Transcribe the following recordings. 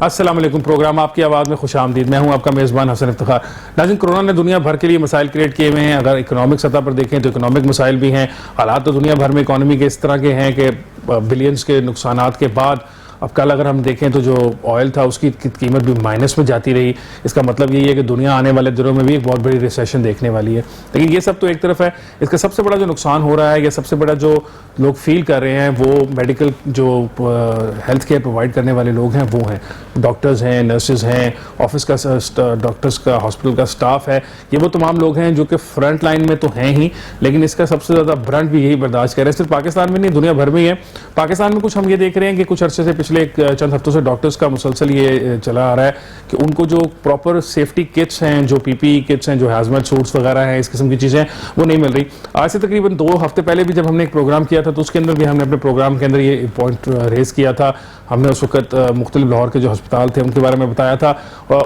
अस्सलाम वालेकुम। प्रोग्राम आपकी आवाज़ में खुश आमदीद। मैं हूं आपका मेज़बान हसन इफ्तिखार। नाज़रीन, कोरोना ने दुनिया भर के लिए मसाइल क्रिएट किए हुए हैं। अगर इकोनॉमिक सतह पर देखें तो इकोनॉमिक मसाइल भी हैं। हालात तो दुनिया भर में इकोनॉमी के इस तरह के हैं कि बिलियंस के नुकसानात के बाद अब कल अगर हम देखें तो जो ऑयल था उसकी कीमत भी माइनस में जाती रही। इसका मतलब यही है कि दुनिया आने वाले दिनों में भी एक बहुत बड़ी रिसेशन देखने वाली है। लेकिन ये सब तो एक तरफ है। इसका सबसे बड़ा जो नुकसान हो रहा है या सबसे बड़ा जो लोग फील कर रहे हैं वो मेडिकल जो हेल्थ केयर प्रोवाइड करने वाले लोग हैं वो हैं, डॉक्टर्स हैं, नर्सेज हैं, ऑफिस का डॉक्टर्स का, हॉस्पिटल का स्टाफ है। ये वो तमाम लोग हैं जो कि फ्रंट लाइन में तो हैं ही, लेकिन इसका सबसे ज़्यादा ब्रंट भी यही बर्दाश्त कर रहे हैं। सिर्फ पाकिस्तान में नहीं, दुनिया भर में ही है। पाकिस्तान में कुछ हम ये देख रहे हैं कि कुछ अरसे से पिछले चंद हफ्तों से डॉक्टर्स का मुसलसल ये चला आ रहा है कि उनको जो प्रॉपर सेफ्टी किट्स हैं, जो पीपीई किट्स हैं, जो हैजमेट सूट्स वगैरह हैं, इस किस्म की चीज़ें वो नहीं मिल रही। आज से तकरीबन 2 हफ्ते पहले भी जब हमने एक प्रोग्राम किया था तो उसके अंदर भी हमने अपने प्रोग्राम के अंदर ये पॉइंट रेज किया था। हमने उस वक्त मुख्तलिफ लाहौर के जो अस्पताल थे उनके बारे में बताया था।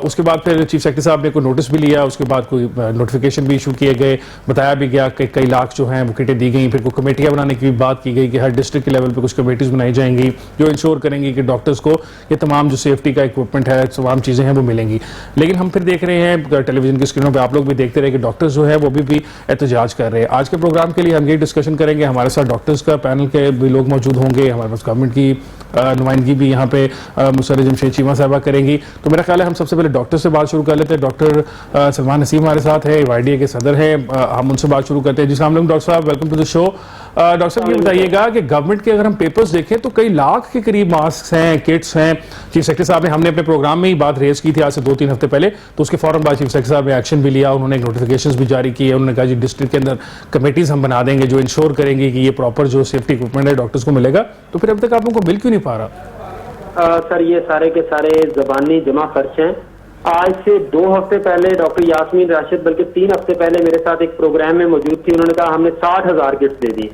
उसके बाद फिर चीफ सेक्रेटरी साहब ने कोई नोटिस भी लिया, उसके बाद कोई नोटिफिकेशन भी इशू किए गए, बताया भी गया कि कई लाख जो हैं वो किटें दी गई। फिर कोई कमेटियाँ बनाने की भी बात की गई कि हर डिस्ट्रिक्ट के लेवल पर कुछ कमेटीज बनाई जाएंगी जो इंश्योर करेंगी कि डॉक्टर्स को ये तमाम जो सेफ्टी का इक्विपमेंट है, तमाम चीज़ें हैं वो मिलेंगी। लेकिन हम फिर देख रहे हैं टेलीविजन की स्क्रीनों पर, आप लोग भी देखते रहे कि डॉक्टर्स जो है वो भी एहतजाज कर रहे हैं। आज के प्रोग्राम के लिए हम ये डिस्कशन करेंगे। हमारे साथ डॉक्टर्स का पैनल के भी लोग मौजूद होंगे, हमारे पास गवर्नमेंट की नुमाइंदगी भी यहाँ पे मुसर्र जमशेद चीमा साहबा करेंगी। तो मेरा ख्याल है हम सबसे पहले डॉक्टर से बात शुरू कर लेते हैं। डॉक्टर सलमान नसीम हमारे साथ है, YDA के सदर हैं। हम उनसे बात शुरू करते हैं। जी अस्सलाम वालेकुम डॉक्टर साहब, welcome to the show. Doctor साहब ये बताइएगा कि गवर्नमेंट के अगर हम पेपर्स देखें तो कई लाख के करीब मास्क हैं, किट्स हैं। चीफ सेक्रेटरी साहब ने, हमने अपने प्रोग्राम में ही बात रेज की थी आज से 2-3 हफ्ते पहले, तो उसके फौरन बाद चीफ सेक्रेटरी साहब ने एक्शन भी लिया। उन्होंने एक नोटिफिकेशन भी जारी किए। उन्होंने कहा जी डिस्ट्रिक्ट के अंदर कमेटीज हम बना देंगे जो इंश्योर करेंगे कि ये प्रॉपर जो सेफ्टी इक्विपमेंट है डॉक्टर्स को मिलेगा। तो फिर अब तक आप लोगों को मिल क्यों नहीं पा रहा? सर ये सारे के सारे जबानी जमा खर्च हैं। आज से 2 हफ्ते पहले डॉक्टर यास्मीन राशिद, बल्कि 3 हफ्ते पहले मेरे साथ एक प्रोग्राम में मौजूद थी। उन्होंने कहा हमने 60,000 किट्स दे दी।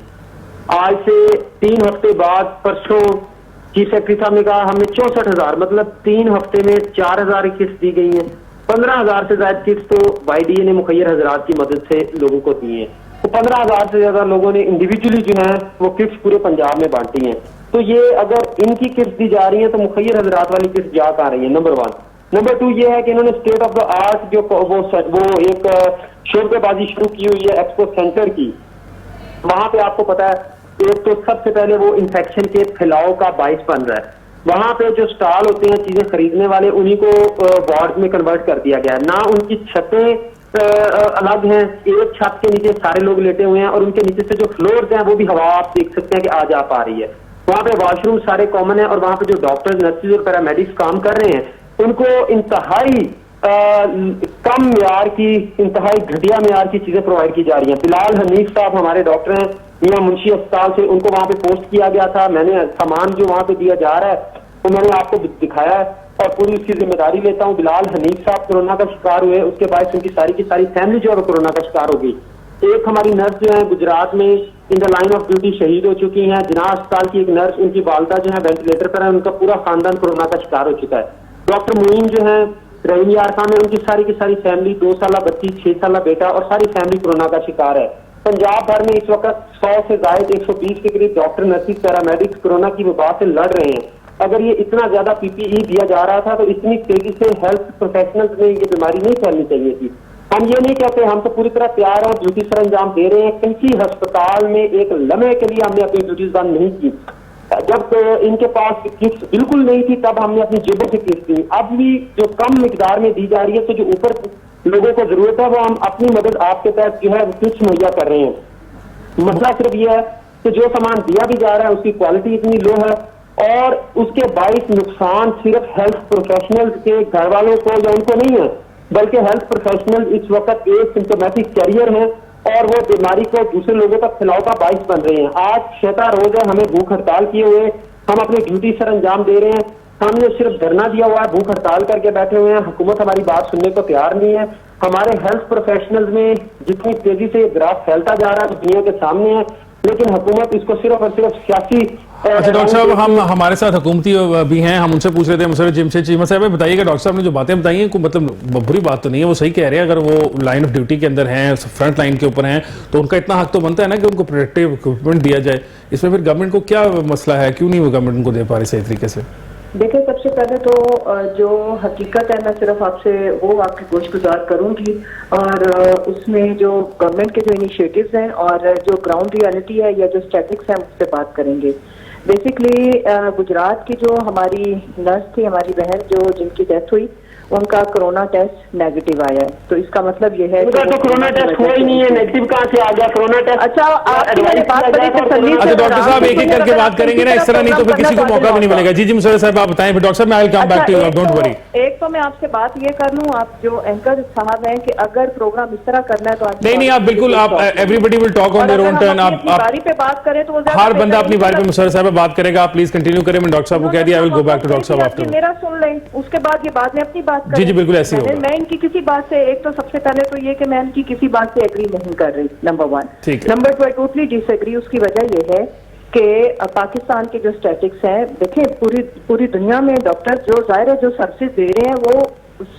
आज से 3 हफ्ते बाद परसों चीफ सेक्रेटरी साहब ने कहा हमने 64,000, मतलब 3 हफ्ते में 4,000 किट्स दी गई हैं। 15,000 से ज्यादा किट्स तो YDA ने मुखैर हजरात की मदद से लोगों को दी हैं। तो 15,000 से ज्यादा लोगों ने इंडिविजुअली जो है वो किट्स पूरे पंजाब में बांटी हैं। तो ये अगर इनकी किट्स दी जा रही है तो मुखैर हजरात वाली किट्स जा कहाँ रही है? नंबर 1। नंबर 2 ये है कि इन्होंने स्टेट ऑफ द आर्ट जो वो एक शोरबाजी शुरू की हुई है एक्सपो सेंटर की। वहां पे आपको पता है एक तो सबसे पहले वो इन्फेक्शन के फैलाव का बाइस बन रहा है। वहां पे जो स्टॉल होते हैं चीजें खरीदने वाले, उन्हीं को वार्ड में कन्वर्ट कर दिया गया है। ना उनकी छतें अलग हैं, एक छत के नीचे सारे लोग लेटे हुए हैं और उनके नीचे से जो फ्लोर्स हैं वो भी हवा आप देख सकते हैं कि आ जा पा रही है। वहां पे वॉशरूम सारे कॉमन है और वहां पे जो डॉक्टर्स, नर्सेज और पैरामेडिक्स काम कर रहे हैं उनको इंतहाई कम म्यार की, इंतहाई घटिया म्यार की चीजें प्रोवाइड की जा रही हैं। बिलाल हनीफ साहब हमारे डॉक्टर हैं मियां मुंशी अस्पताल से, उनको वहां पे पोस्ट किया गया था। मैंने सामान जो वहां पे दिया जा रहा है तो मैंने आपको दिखाया है और पूरी उसकी जिम्मेदारी लेता हूँ। बिलाल हनीफ साहब कोरोना का शिकार हुए, उसके बाद उनकी सारी की सारी फैमिली जो है कोरोना का शिकार हो गई। एक हमारी नर्स जो है गुजरात में in the line of duty शहीद हो चुकी हैं। जिना अस्पताल की एक नर्स, उनकी वालदा जो है वेंटिलेटर पर है, उनका पूरा खानदान कोरोना का शिकार हो चुका है। डॉक्टर मुईन जो है रहीम यार खान में, उनकी सारी की सारी फैमिली, 2 साल बच्ची, 6 साल बेटा और सारी फैमिली कोरोना का शिकार है। पंजाब भर में इस वक्त 100 से ज्यादा 120 के करीब डॉक्टर, नर्सिस, पैरामेडिक्स कोरोना की वबा से लड़ रहे हैं। अगर ये इतना ज्यादा PPE दिया जा रहा था तो इतनी तेजी से हेल्थ प्रोफेशनल्स में ये बीमारी नहीं फैलनी चाहिए थी। हम ये नहीं कहते, हम तो पूरी तरह तैयार हैं, ड्यूटी सर अंजाम दे रहे हैं। किसी अस्पताल में एक लम्हे के लिए हमने अपनी ड्यूटीज बंद नहीं की। जब इनके पास किट्स बिल्कुल नहीं थी तब हमने अपनी जेबों से किट्स दी। अब भी जो कम मिकदार में दी जा रही है तो जो ऊपर लोगों को जरूरत है वो हम अपनी मदद आपके तहत जो है किट्स मुहैया कर रहे हैं। मसला सिर्फ यह है कि जो सामान दिया भी जा रहा है उसकी क्वालिटी इतनी लो है और उसके बाइस नुकसान सिर्फ हेल्थ प्रोफेशनल्स के घर वालों को या उनको नहीं है, बल्कि हेल्थ प्रोफेशनल इस वक्त एक सिम्टोमेटिक कैरियर हैं और वो बीमारी को दूसरे लोगों तक फैलाव का बाइस बन रहे हैं। आज 6था रोज है, हमें भूख हड़ताल किए हुए, हम अपनी ड्यूटी सर अंजाम दे रहे हैं। हमने सिर्फ धरना दिया हुआ है, भूख हड़ताल करके बैठे हुए हैं। हुकूमत हमारी बात सुनने को तैयार नहीं है। हमारे हेल्थ प्रोफेशनल्स में जितनी तेजी से ग्राफ फैलता जा रहा है दुनिया के सामने है, लेकिन हुकूमत इसको सिर्फ और सिर्फ सियासी। अच्छा डॉक्टर साहब, हम हमारे साथ हुकूमती भी हैं, हम उनसे पूछ रहे थे। मुसर्र जमशेद चीमा साहब बताइएगा, डॉक्टर साहब ने जो बातें बताई हैं कोई मतलब बुरी बात तो नहीं है, वो सही कह रहे हैं। अगर वो लाइन ऑफ ड्यूटी के अंदर हैं, फ्रंट लाइन के ऊपर हैं, तो उनका इतना हक तो बनता है ना कि उनको प्रोटेक्टिव इक्विपमेंट दिया जाए। इसमें फिर गवर्नमेंट को क्या मसला है, क्यों नहीं वो गवर्नमेंट उनको दे पा रही सही तरीके से? देखिए, सबसे पहले तो जो हकीकत है मैं सिर्फ आपसे वो आपकी गोशगुजार करूंगी, और उसमें जो गवर्नमेंट के जो इनिशिएटिव्स हैं और जो ग्राउंड रियलिटी है या जो स्टैटिक्स हैं उससे बात करेंगे। बेसिकली गुजरात की जो हमारी नर्स थी, हमारी बहन जो जिनकी डेथ हुई, उनका कोरोना टेस्ट नेगेटिव आया है। तो इसका मतलब ये है उनका तो कोरोना टेस्ट हुआ ही नहीं है, नेगेटिव कहाँ से आ गया कोरोना टेस्ट? अच्छा, आपकी मैंने बात बड़ी तसल्ली से अच्छा डॉक्टर साहब एक एक करके बात करेंगे ना, इस तरह नहीं तो फिर किसी को मौका भी नहीं मिलेगा। जी जी मुसर्रर साहब आप बताएं, फिर डॉक्टर साहब मैं I will come back to you, don't worry. एक तो मैं आपसे बात ये कर लूं, आप जो एंकर साहब हैं, कि अगर प्रोग्राम इस तरह करना है तो नहीं आप बिल्कुल, आप everybody will talk on their own turn. आप बारी पे बात करें तो हर बंदा अपनी बारी पे मुसर्रर साहब बात करेगा, आप प्लीज कंटिन्यू करें। मैं डॉक्टर साहब को कह दिया I will go back to doctor साहब आफ्टर। मेरा सुन लें, उसके बाद ये बाद में अपनी बात करें। जी जी बिल्कुल ऐसे ही होगा। मैं इनकी किसी बात से, एक तो सबसे पहले तो ये कि मैं इनकी किसी बात से एग्री नहीं कर रही, नंबर 1। ठीक है। Number 2, I totally disagree. उसकी वजह ये है कि पाकिस्तान के जो स्टैटिक्स हैं, देखिए पूरी दुनिया में डॉक्टर जो जाहिर है जो सर्विस दे रहे हैं वो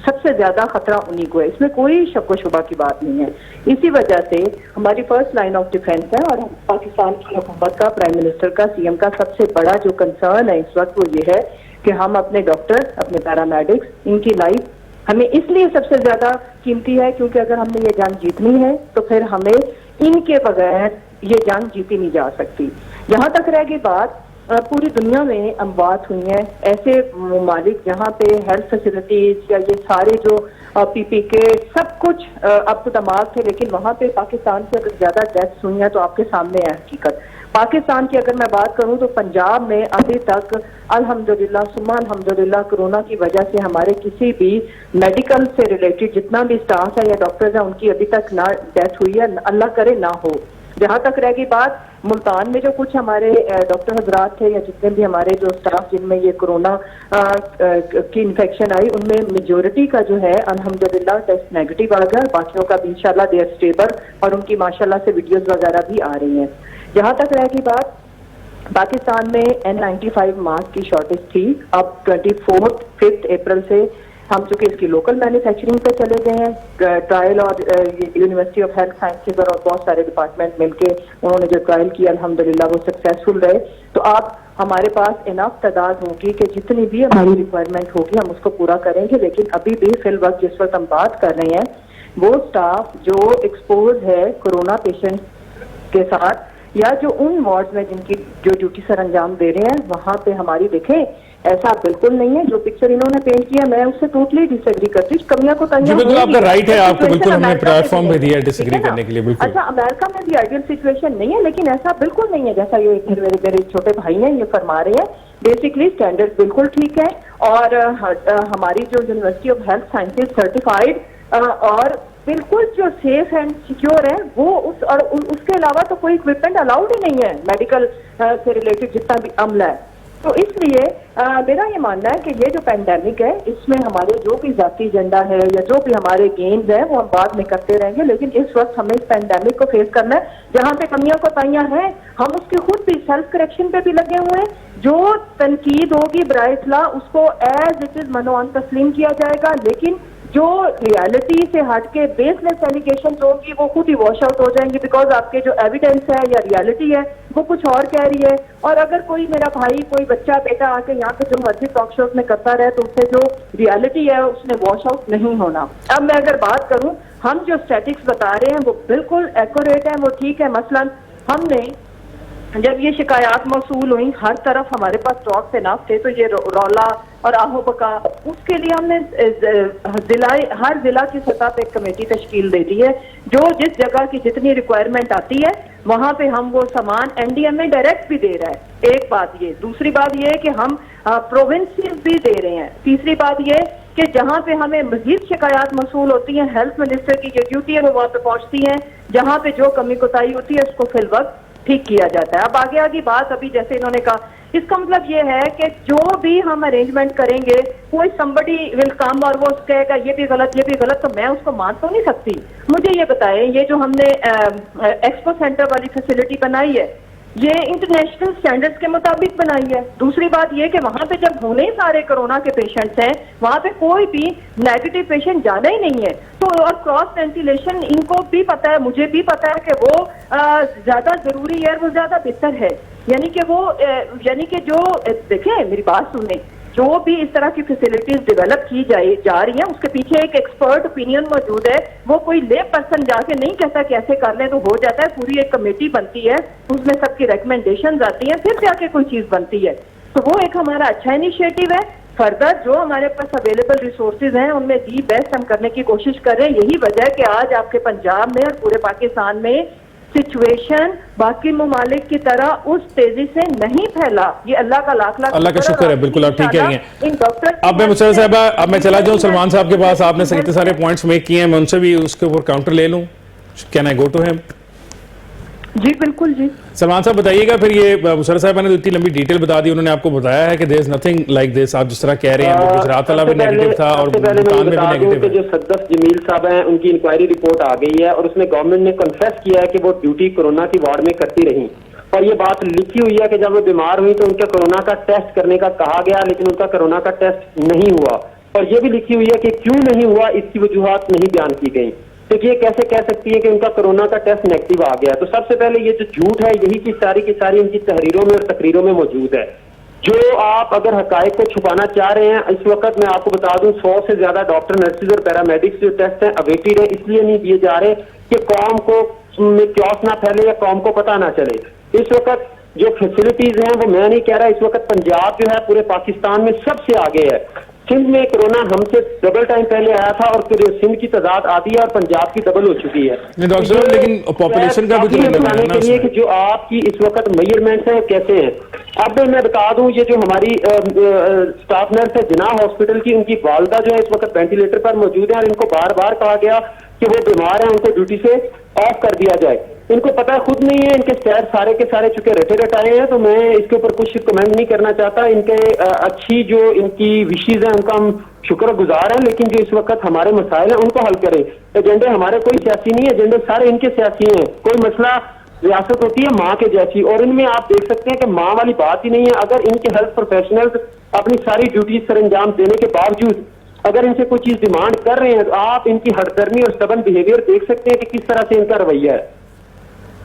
सबसे ज्यादा खतरा उन्हीं को है, इसमें कोई शक व शुबा की बात नहीं है। इसी वजह से हमारी फर्स्ट लाइन ऑफ डिफेंस है, और पाकिस्तान की हुकूमत का, प्राइम मिनिस्टर का, सीएम का सबसे बड़ा जो कंसर्न है इस वक्त वो ये है कि हम अपने डॉक्टर, अपने पैरामेडिक्स, इनकी लाइफ हमें इसलिए सबसे ज्यादा कीमती है क्योंकि अगर हमने ये जंग जीतनी है तो फिर हमें इनके बगैर ये जंग जीती नहीं जा सकती। जहां तक रह गई बात, पूरी दुनिया में अमवात हुई हैं, ऐसे ममालिक जहाँ पे हेल्थ फैसिलिटीज या ये सारे जो पीपी के सब कुछ अब तो दमाग थे, लेकिन वहाँ पे पाकिस्तान से अगर ज्यादा डेथ्स हुई हैं तो आपके सामने है हकीकत। पाकिस्तान की अगर मैं बात करूं तो पंजाब में अभी तक अल्हम्दुलिल्लाह सुम्मा अल्हम्दुलिल्लाह कोरोना की वजह से हमारे किसी भी मेडिकल से रिलेटेड जितना भी स्टाफ है या डॉक्टर्स है उनकी अभी तक ना डेथ हुई है, अल्लाह करे ना हो। जहां तक रह गई बात, मुल्तान में जो कुछ हमारे डॉक्टर हजरात थे या जितने भी हमारे जो स्टाफ जिनमें ये कोरोना की इन्फेक्शन आई, उनमें मेजोरिटी का जो है अल्हम्दुलिल्लाह टेस्ट नेगेटिव आ गया, बाकियों का भी इंशाल्लाह दे आर स्टेबल, और उनकी माशाल्लाह से वीडियोस वगैरह भी आ रही हैं। जहां तक रह गई बात, पाकिस्तान में N95 मास्क की शॉर्टेज थी। अब 5 अप्रैल से हम चूंकि इसकी लोकल मैन्युफैक्चरिंग पे चले गए हैं, ट्रायल और यूनिवर्सिटी ऑफ हेल्थ साइंसेज और बहुत सारे डिपार्टमेंट मिलके उन्होंने जो ट्रायल किया अल्हम्दुलिल्लाह वो सक्सेसफुल रहे। तो अब हमारे पास इनफ तादाद होगी कि जितनी भी हमारी रिक्वायरमेंट होगी हम उसको पूरा करेंगे। लेकिन अभी भी फिल वक्त जिस वक्त हम बात कर रहे हैं, वो स्टाफ जो एक्सपोज है कोरोना पेशेंट के साथ या जो उन वार्ड में जिनकी जो ड्यूटी सर अंजाम दे रहे हैं, वहां पे हमारी देखें ऐसा बिल्कुल नहीं है। जो पिक्चर इन्होंने पेंट किया मैं उससे टोटली डिसएग्री करती हूँ। कमियां को जी बिल्कुल आपका राइट है, आपको बिल्कुल हमने प्लेटफॉर्म भी दिया है डिसएग्री करने के लिए। बिल्कुल अच्छा, अमेरिका में भी आइडियल सिचुएशन नहीं है, लेकिन ऐसा बिल्कुल नहीं है जैसा ये मेरे छोटे भाई हैं ये फरमा रहे हैं। बेसिकली स्टैंडर्ड बिल्कुल ठीक है, और हमारी जो university of health sciences certified और बिल्कुल जो सेफ एंड सिक्योर है वो और उसके अलावा तो कोई इक्विपमेंट अलाउड ही नहीं है मेडिकल से रिलेटेड जितना भी अमला है। तो इसलिए मेरा ये मानना है कि ये जो पैंडेमिक है इसमें हमारे जो भी जाती एजेंडा है या जो भी हमारे गेम्स है वो हम बाद में करते रहेंगे, लेकिन इस वक्त हमें इस पैंडेमिक को फेस करना है। जहाँ पे कमियां कोताहियां हैं हम उसके खुद भी सेल्फ करेक्शन पे भी लगे हुए हैं। जो तनकीद होगी बराए इस्लाह उसको एज इट इज मनोअन तस्लीम किया जाएगा, लेकिन जो रियलिटी से हट के बेसलेस एलिगेशन होगी वो खुद ही वॉश आउट हो जाएंगे, बिकॉज आपके जो एविडेंस है या रियलिटी है वो कुछ और कह रही है। और अगर कोई मेरा भाई कोई बच्चा बेटा आके यहाँ पे जो मर्जी टॉक शोज में करता रहे तो उससे जो रियलिटी है उसने वॉश आउट नहीं होना। अब मैं अगर बात करूं, हम जो स्टैटिक्स बता रहे हैं वो बिल्कुल एक्यूरेट है, वो ठीक है। मसलन हमने जब ये शिकायत मौसूल हुई हर तरफ हमारे पास स्टॉक से नाफ थे, तो ये रौला और आहो बका, उसके लिए हमने हर जिला की सतह पे एक कमेटी तश्कील दे दी है। जो जिस जगह की जितनी रिक्वायरमेंट आती है वहां पे हम वो सामान एनडीएम में डायरेक्ट भी दे रहा है। एक बात ये, दूसरी बात ये कि हम प्रोविंसेस भी दे रहे हैं। तीसरी बात ये कि जहां पे हमें मजीद शिकायत मौसूल होती हैं, हेल्थ मिनिस्टर की जो ड्यूटी है वो वहां पे पहुंचती है, जहां पे जो कमी कोताही होती है उसको फिल वक्त ठीक किया जाता है। अब आगे बात, अभी जैसे इन्होंने कहा, इसका मतलब ये है कि जो भी हम अरेंजमेंट करेंगे कोई somebody विल कम और वो कहेगा ये भी गलत, तो मैं उसको मान तो नहीं सकती। मुझे ये बताएं, ये जो हमने एक्सपो सेंटर वाली फैसिलिटी बनाई है ये इंटरनेशनल स्टैंडर्ड्स के मुताबिक बनाई है। दूसरी बात ये कि वहां पे जब होने सारे कोरोना के पेशेंट्स हैं वहां पे कोई भी नेगेटिव पेशेंट जाना ही नहीं है। तो और क्रॉस वेंटिलेशन इनको भी पता है, मुझे भी पता है कि वो ज्यादा जरूरी है, वो ज्यादा बेहतर है। यानी कि जो देखें मेरी बात सुने, जो भी इस तरह की फैसिलिटीज डेवलप की जा रही हैं उसके पीछे एक एक्सपर्ट ओपिनियन मौजूद है। वो कोई ले पर्सन जाके नहीं कहता कि ऐसे कर लें तो हो जाता है, पूरी एक कमेटी बनती है, उसमें सबकी रिकमेंडेशंस आती हैं, फिर जाके कोई चीज बनती है। तो वो एक हमारा अच्छा इनिशिएटिव है। फर्दर जो हमारे पास अवेलेबल रिसोर्सेज हैं उनमें दी बेस्ट हम करने की कोशिश कर रहे हैं। यही वजह है कि आज आपके पंजाब में और पूरे पाकिस्तान में सिचुएशन बाकी ममालिक की तरह उस तेजी से नहीं फैला। ये अल्लाह का लाख लाख अल्लाह का शुक्र है, बिल्कुल आप ठीक कह रही हैं। इन डॉक्टर अब मैं मुशर्रफ साहबा, अब मैं चला जाऊं सलमान साहब के पास। आपने इतने सारे पॉइंट्स मेक किए हैं, मैं उनसे भी उसके ऊपर काउंटर ले लूं। Can I go to him? जी बिल्कुल जी। सलमान साहब बताइएगा फिर, ये मुशर्रफ साहब ने तो इतनी लंबी डिटेल बता दी, उन्होंने आपको बताया है कि there is nothing like this, आप जिस तरह कह रहे हैं वो गुजरात वाला भी नेगेटिव था और भूटान में भी नेगेटिव है। जो सद्दफ जमील साहब हैं उनकी इंक्वायरी रिपोर्ट आ गई है और उसमें गवर्नमेंट ने कन्फेस किया है कि वो ड्यूटी कोरोना की वार्ड में करती रही, और ये बात लिखी हुई है कि जब वो बीमार हुई तो उनका कोरोना का टेस्ट करने का कहा गया, लेकिन उनका कोरोना का टेस्ट नहीं हुआ। और ये भी लिखी हुई है कि क्यों नहीं हुआ इसकी वजूहात नहीं बयान की गई। तो ये कैसे कह सकती है कि उनका कोरोना का टेस्ट नेगेटिव आ गया? तो सबसे पहले ये जो झूठ है यही की सारी इनकी तहरीरों में और तकरीरों में मौजूद है। जो आप अगर हकायक को छुपाना चाह रहे हैं, इस वक्त मैं आपको बता दूं 100 से ज्यादा डॉक्टर, नर्सिस और पैरामेडिक्स जो टेस्ट हैं अवेटेड है, इसलिए नहीं दिए जा रहे कि कौम को क्योस ना फैले या कौम को पता ना चले। इस वक्त जो फैसिलिटीज हैं वो मैं नहीं कह रहा, इस वक्त पंजाब जो है पूरे पाकिस्तान में सबसे आगे है। सिंध में कोरोना हमसे डबल टाइम पहले आया था और फिर सिंध की तादाद आधी है और पंजाब की डबल हो चुकी है। डॉक्टर साहब लेकिन पॉपुलेशन का भी तो बताने के लिए कि जो आपकी इस वक्त मेजरमेंट्स हैं कैसे हैं। अब मैं बता दूं, ये जो हमारी स्टाफ नर्स है जिना हॉस्पिटल की, उनकी वालदा जो है इस वक्त वेंटिलेटर पर मौजूद है और इनको बार बार कहा गया कि वो बीमार है, उनको ड्यूटी से ऑफ कर दिया जाए। इनको पता खुद नहीं है, इनके स्टैट सारे के सारे चुके रटे रटाए हैं, तो मैं इसके ऊपर कुछ कमेंट नहीं करना चाहता। इनके अच्छी जो इनकी विशेज है उनका हम शुक्रगुजार हैं, लेकिन जो इस वक्त हमारे मसाइल हैं उनको हल करें। एजेंडे हमारे कोई सियासी नहीं है, एजेंडे सारे इनके सियासी हैं। कोई मसला रियासत होती है माँ के जैसी, और इनमें आप देख सकते हैं कि माँ वाली बात ही नहीं है। अगर इनके हेल्थ प्रोफेशनल्स अपनी सारी ड्यूटीज सर अंजाम देने के बावजूद अगर इनसे कोई चीज डिमांड कर रहे हैं तो आप इनकी हड़दर्मी और स्टबन बिहेवियर देख सकते हैं कि किस तरह से इनका रवैया है।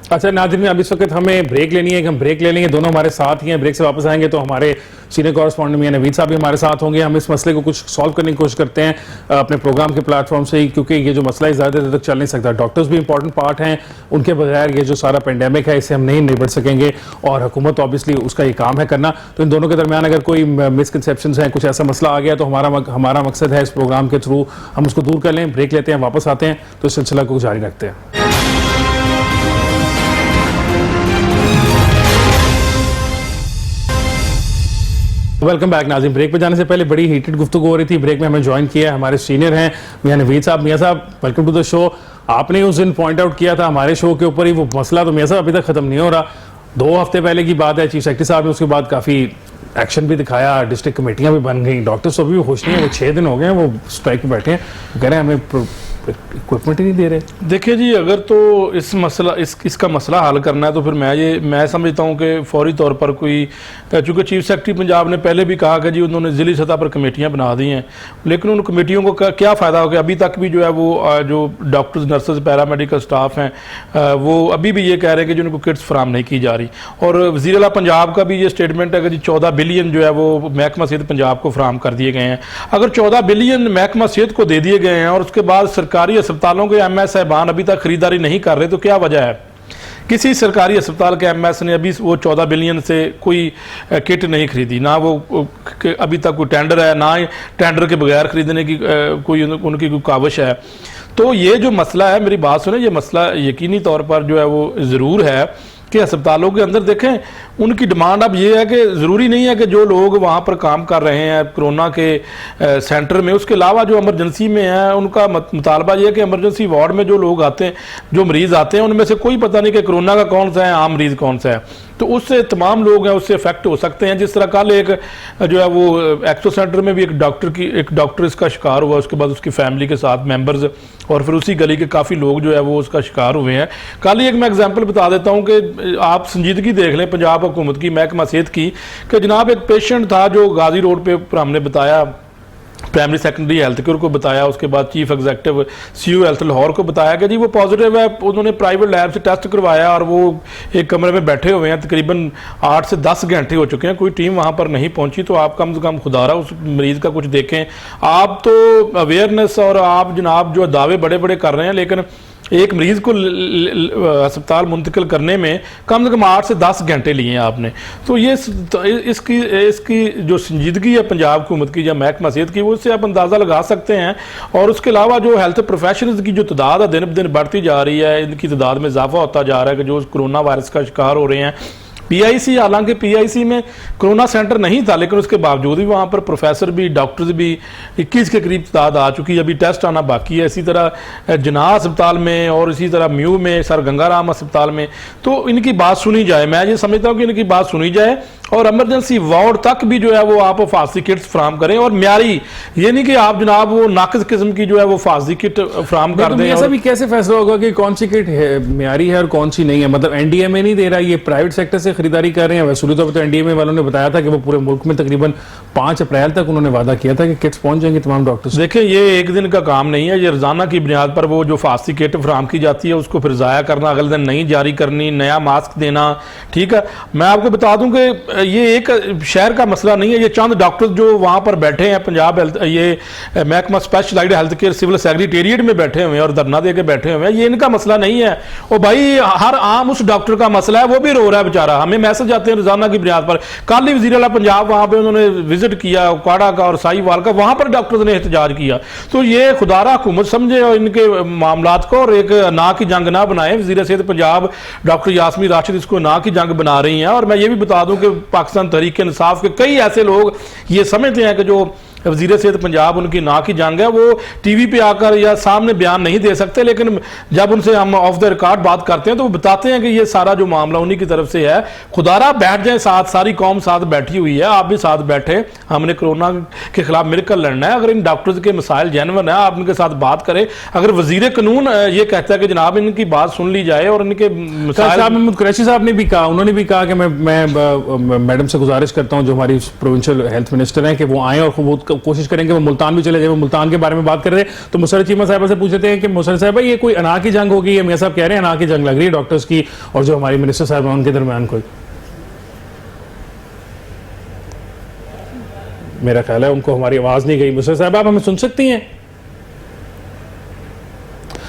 अच्छा नाज़रीन, अब इस वक्त हमें ब्रेक लेनी है कि हम ब्रेक ले लेंगे, दोनों हमारे साथ ही हैं। ब्रेक से वापस आएंगे तो हमारे सीनियर कॉरेस्पॉन्डेंट मियां नवीद साहब भी हमारे साथ होंगे। हम इस मसले को कुछ सॉल्व करने की कोशिश करते हैं अपने प्रोग्राम के प्लेटफॉर्म से ही, क्योंकि ये जो मसला है ज़्यादा देर तक चल नहीं सकता। डॉक्टर्स भी इंपॉर्टेंट पार्ट हैं, उनके बगैर ये जो सारा पेंडेमिक है इससे हम नहीं निपट सकेंगे, और हुकूमत ऑब्वियसली उसका ये काम है करना। तो इन दोनों के दरमियान अगर कोई मिसकंसेप्शंस हैं, कुछ ऐसा मसला आ गया, तो हमारा मकसद है इस प्रोग्राम के थ्रू हम उसको दूर कर लें। ब्रेक लेते हैं, वापस आते हैं तो इस सिलसिला को जारी रखते हैं। वेलकम बैक नाज़रीन। ब्रेक पे जाने से पहले बड़ी हीटेड गुफ्तगू हो रही थी। ब्रेक में हमें ज्वाइन किया है हमारे सीनियर हैं मियां नवीद साहब। मियां साहब वेलकम टू द शो। आपने उस दिन पॉइंट आउट किया था हमारे शो के ऊपर ही वो मसला, तो मियां साहब अभी तक खत्म नहीं हो रहा। 2 हफ्ते पहले की बात है, चीफ सेक्रेटरी साहब ने उसके बाद काफ़ी एक्शन भी दिखाया, डिस्ट्रिक्ट कमेटियां भी बन गई, डॉक्टर्स अभी भी खुश नहीं है। वो 6 दिन हो गए हैं वो स्ट्राइक पे बैठे हैं, कह रहे हैं हमें इक्विपमेंट ही नहीं दे रहे। देखिए जी, अगर तो इसका मसला हल करना है तो फिर मैं समझता हूँ कि फौरी तौर पर कोई, चूँकि चीफ सेक्रेटरी पंजाब ने पहले भी कहा कि जी उन्होंने ज़िली सतह पर कमेटियाँ बना दी हैं, लेकिन उन कमेटियों को क्या फ़ायदा हो गया? अभी तक भी जो है वो जो डॉक्टर्स, नर्सेज, पैरामेडिकल स्टाफ हैं वो अभी भी ये कह रहे हैं कि जो उनको किट्स फराम नहीं की जा रही। और वज़ीर आला पंजाब का भी ये स्टेटमेंट है कि जी 14 बिलियन जो है वो महकमा सेहत पंजाब को फराम कर दिए गए हैं। अगर 14 बिलियन महकमा सेहत को दे दिए गए हैं और उसके बाद सरकारी अस्पतालों के एमएस साहिबान अभी तक खरीदारी नहीं कर रहे, तो क्या वजह है? किसी सरकारी अस्पताल के एमएस ने अभी वो 14 बिलियन से कोई किट नहीं खरीदी, ना वो अभी तक कोई टेंडर है, ना ही टेंडर के बगैर खरीदने की कोई उनकी कोई काविश है। तो ये जो मसला है, मेरी बात सुने, ये मसला यकीनी तौर पर जो है वो ज़रूर है कि अस्पतालों के अंदर देखें उनकी डिमांड अब ये है कि ज़रूरी नहीं है कि जो लोग वहाँ पर काम कर रहे हैं कोरोना के सेंटर में, उसके अलावा जो इमरजेंसी में है उनका मुतालबा ये है कि इमरजेंसी वार्ड में जो लोग आते हैं, जो मरीज़ आते हैं, उनमें से कोई पता नहीं कि कोरोना का कौन सा है, आम मरीज़ कौन सा है। तो उससे तमाम लोग हैं उससे इफेक्ट हो सकते हैं। जिस तरह कल एक जो है वो एक्सो सेंटर में भी एक डॉक्टर इसका शिकार हुआ, उसके बाद उसकी फैमिली के साथ मेंबर्स और फिर उसी गली के काफ़ी लोग जो है वो उसका शिकार हुए हैं। कल ही एक मैं एग्जांपल बता देता हूं कि आप संजीदगी देख लें पंजाब हुकूमत की, महकमा सेहत की, कि जनाब एक पेशेंट था जो गाजी रोड पे हमने बताया प्राइमरी सेकेंडरी हेल्थ केयर को बताया, उसके बाद चीफ एग्जीक्यूटिव सीयू हेल्थ लाहौर को बताया कि जी वो पॉजिटिव है। उन्होंने प्राइवेट लैब से टेस्ट करवाया और वो एक कमरे में बैठे हुए हैं, तकरीबन 8 से 10 घंटे हो चुके हैं, कोई टीम वहाँ पर नहीं पहुँची। तो आप कम से कम खुदारा उस मरीज़ का कुछ देखें। आप तो अवेयरनेस और आप जनाब जो दावे बड़े बड़े कर रहे हैं, लेकिन एक मरीज़ को अस्पताल मुंतकिल करने में कम से कम 8 से 10 घंटे लिए हैं आपने। तो ये इसकी जो संजीदगी है पंजाब हुकूमत की या महकमा सेहत की, वो उससे आप अंदाज़ा लगा सकते हैं। और उसके अलावा जो हेल्थ प्रोफेशनल्स की जो तादाद है दिन ब दिन बढ़ती जा रही है, इनकी तादाद में इजाफा होता जा रहा है कि जो कोरोना वायरस का शिकार हो रहे हैं। पीआईसी, हालांकि पीआईसी में कोरोना सेंटर नहीं था, लेकिन उसके बावजूद भी वहाँ पर प्रोफेसर भी, डॉक्टर्स भी 21 के करीब तादाद आ चुकी है, अभी टेस्ट आना बाकी है। इसी तरह जनाह अस्पताल में और इसी तरह म्यू में, सर गंगाराम अस्पताल में। तो इनकी बात सुनी जाए, मैं ये समझता हूँ कि इनकी बात सुनी जाए और इमरजेंसी वार्ड तक भी जो है वो आप फास्टी किट्स फ्राहम करें और म्यारी, ये नहीं कि आप जनाब वो नाकिस किस्म की जो है वो फास्टी किट फ्राहम कर दें। ऐसा भी कैसे फैसला होगा कि कौन सी किट म्यारी है और कौन सी नहीं है? मतलब एनडीएमए नहीं दे रहा, ये प्राइवेट सेक्टर से खरीदारी कर रहे हैं। वसूली तौर पर तो एनडीएमए वालों ने बताया था कि वो पूरे मुल्क में तकरीबन 5 अप्रैल तक उन्होंने वादा किया था कि किट्स पहुंच जाएंगे तमाम डॉक्टर्स। देखिए, ये एक दिन का काम नहीं है, ये रोजाना की बुनियाद पर वो जो फास्टी किट फ्राहम की जाती है उसको फिर ज़ाया करना, अगले दिन नहीं जारी करनी, नया मास्क देना। ठीक है, मैं आपको बता दूं कि ये एक शहर का मसला नहीं है, ये चंद डॉक्टर जो वहाँ पर बैठे हैं पंजाब हेल्थ, ये महकमा specialized health care civil secretariat में बैठे हुए हैं और धरना दे के बैठे हुए हैं, ये इनका मसला नहीं है। और भाई हर आम उस डॉक्टर का मसला है, वो भी रो रहा है बेचारा। हमें मैसेज आते हैं रोजाना की बुनियाद पर। कल ही वज़ीर आला पंजाब वहाँ पे उन्होंने विजिट किया काड़ा का और साहिवाल का, वहाँ पर डॉक्टर्स ने एहतजाज किया। तो ये खुदारा हुकूमत समझे और इनके मामलात को और एक ना की जंग ना बनाए। वज़ीर सेहत पंजाब डॉक्टर यास्मीन राशिद इसको ना की जंग बना रही हैं। और मैं ये भी बता दूं कि पाकिस्तान तहरीक इंसाफ के कई ऐसे लोग ये समझते हैं कि जो वज़ीर सेहत पंजाब उनकी ना की जंग है, वो टीवी पे आकर या सामने बयान नहीं दे सकते, लेकिन जब उनसे हम ऑफ द रिकॉर्ड बात करते हैं तो वो बताते हैं कि ये सारा जो मामला उन्हीं की तरफ से है। खुदारा बैठ जाए साथ, सारी कौम साथ बैठी हुई है, आप भी साथ बैठे, हमने कोरोना के खिलाफ मिलकर लड़ना है। अगर इन डॉक्टर्स के मसाइल जेन्युइन है, आप उनके साथ बात करें। अगर वज़ीर कानून ये कहता है कि जनाब इनकी बात सुन ली जाए और इनके महमूद कुरैशी साहब ने भी कहा, उन्होंने भी कहा कि मैं मैडम से गुजारिश करता हूँ जो हमारी प्रोविंशियल हेल्थ मिनिस्टर हैं कि वो आए और वो कोशिश करेंगे वो मुल्तान भी चले जाए। वो मुल्तान के बारे में बात कर रहे हैं तो मुसर्रत चीमा साहब से पूछते हैं कि मुसर्रत साहब ये कोई अना की जंग होगी? मियां साहब कह रहे हैं अना की जंग लग रही है डॉक्टर्स की और जो हमारी मिनिस्टर साहब हैं उनके दरमियान। कोई मेरा ख्याल है उनको हमारी आवाज नहीं गई। मुसर्रत साहब आप हमें सुन सकती हैं?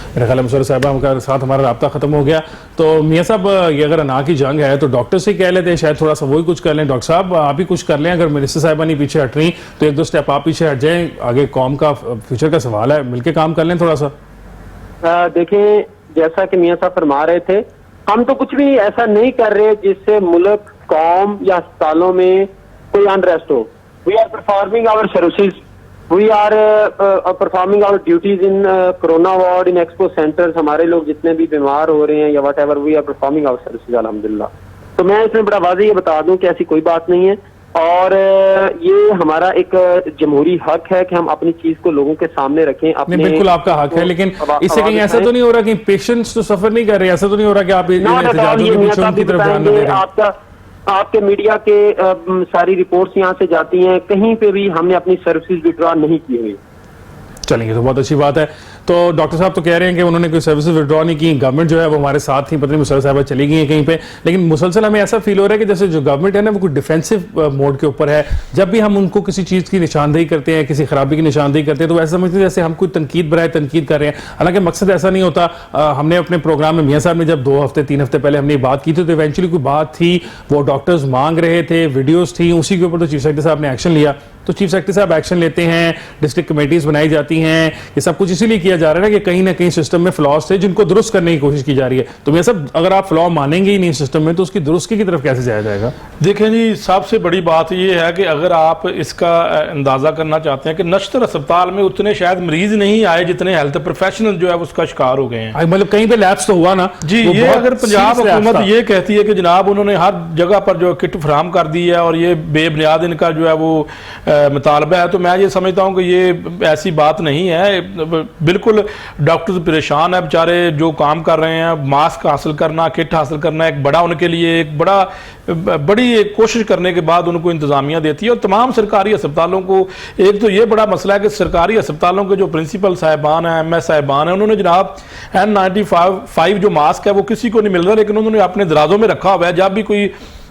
मेरा ख्याल है मुसर्रत साहब का साथ हमारा राब्ता खत्म हो गया। तो मियां साहब ये अगर अना की जंग है तो डॉक्टर से कह लेते हैं, शायद थोड़ा सा वही कुछ कर लें। डॉक्टर साहब आप ही कुछ कर लें, अगर मिनिस्टर साहिबा नहीं पीछे हट रही तो 1-2 स्टेप आप पीछे हट जाएं। आगे कौम का फ्यूचर का सवाल है, मिलके काम कर लें थोड़ा सा। देखें, जैसा कि मियां साहब फरमा रहे थे, हम तो कुछ भी ऐसा नहीं कर रहे जिससे मुल्क, कौम या अस्पतालों में कोई अनरेस्ट हो। We are performing our services, we are performing our duties in corona ward, in expo centers. हमारे लोग जितने भी बीमार हो रहे हैं या whatever, we are performing our services अल्हम्दुलिल्लाह। तो मैं इसमें बड़ा वाज़ेह ये बता दूं कि ऐसी कोई बात नहीं है और ये हमारा एक जमहूरी हक है कि हम अपनी चीज को लोगों के सामने रखें। अपने बिल्कुल आपका हक है, लेकिन इससे कहीं ऐसा तो नहीं हो रहा कि पेशेंट्स तो सफर नहीं कर रहे? ऐसा तो नहीं हो रहा कि आप की तरफ ध्यान न दें? आपके मीडिया के सारी रिपोर्ट्स यहाँ से जाती हैं, कहीं पे भी हमने अपनी सर्विसेज विड्रॉ नहीं की हुई। चलेंगे तो बहुत अच्छी बात है। तो डॉक्टर साहब तो कह रहे हैं कि उन्होंने कोई सर्विसेज विड्रॉ नहीं की, गवर्नमेंट जो है वो हमारे साथ थी, पता नहीं मुसर्रत साहबा चली गई है कहीं पे, लेकिन मुसलसल हमें ऐसा फील हो रहा है कि जैसे जो गवर्नमेंट है ना वो कोई डिफेंसिव मोड के ऊपर है। जब भी हम उनको किसी चीज़ की निशानदेही करते हैं, किसी खराबी की निशानदेही करते हैं तो ऐसा समझते हैं जैसे हम कोई तनकीद बराए तनकीद कर रहे हैं, हालांकि मकसद ऐसा नहीं होता। हमने अपने प्रोग्राम में मियां साहब ने जब 2 हफ्ते 3 हफ्ते पहले हमने बात की थी तो इवेंचुअली कोई बात थी, वो डॉक्टर्स मांग रहे थे, वीडियोज़ थी, उसी के ऊपर तो चीफ सेक्रेटरी साहब ने एक्शन लिया। तो चीफ सेक्रेटरी साहब एक्शन लेते हैं, डिस्ट्रिक्ट कमेटीज बनाई जाती हैं, ये सब कुछ इसीलिए किया जा रहा है ना कि कहीं ना कहीं सिस्टम में फ्लॉज थे जिनको दुरुस्त करने की कोशिश की जा रही है। तो ये सब अगर आप फ्लॉ मानेंगे ही नहीं सिस्टम में तो उसकी दुरुस्ती की तरफ कैसे जाया जाएगा? देखें जी, सबसे बड़ी बात यह है कि अगर आप इसका अंदाजा करना चाहते हैं कि नश्तर अस्पताल में उतने शायद मरीज नहीं आए जितने हेल्थ प्रोफेशनल जो है उसका शिकार हो गए हैं। मतलब कहीं पे लैप्स तो हुआ ना जी। ये अगर पंजाब हुकूमत ये कहती है कि जनाब उन्होंने हर जगह पर जो किट फ्राहम कर दी है और ये बेबुनियाद इनका जो है वो मुतालबा है, तो मैं ये समझता हूँ कि ये ऐसी बात नहीं है। बिल्कुल डॉक्टर्स परेशान है बेचारे, जो काम कर रहे हैं, मास्क हासिल करना, किट हासिल करना एक बड़ा उनके लिए एक बड़ी एक कोशिश करने के बाद उनको इंतज़ामिया देती है। और तमाम सरकारी अस्पतालों को एक तो ये बड़ा मसला है कि सरकारी अस्पतालों के जो प्रिंसिपल साहिबान हैं, MS साहिबान हैं, उन्होंने जनाब N95 जो मास्क है वो किसी को नहीं मिल रहा, लेकिन उन्होंने अपने दराजों में रखा हुआ है। जब भी कोई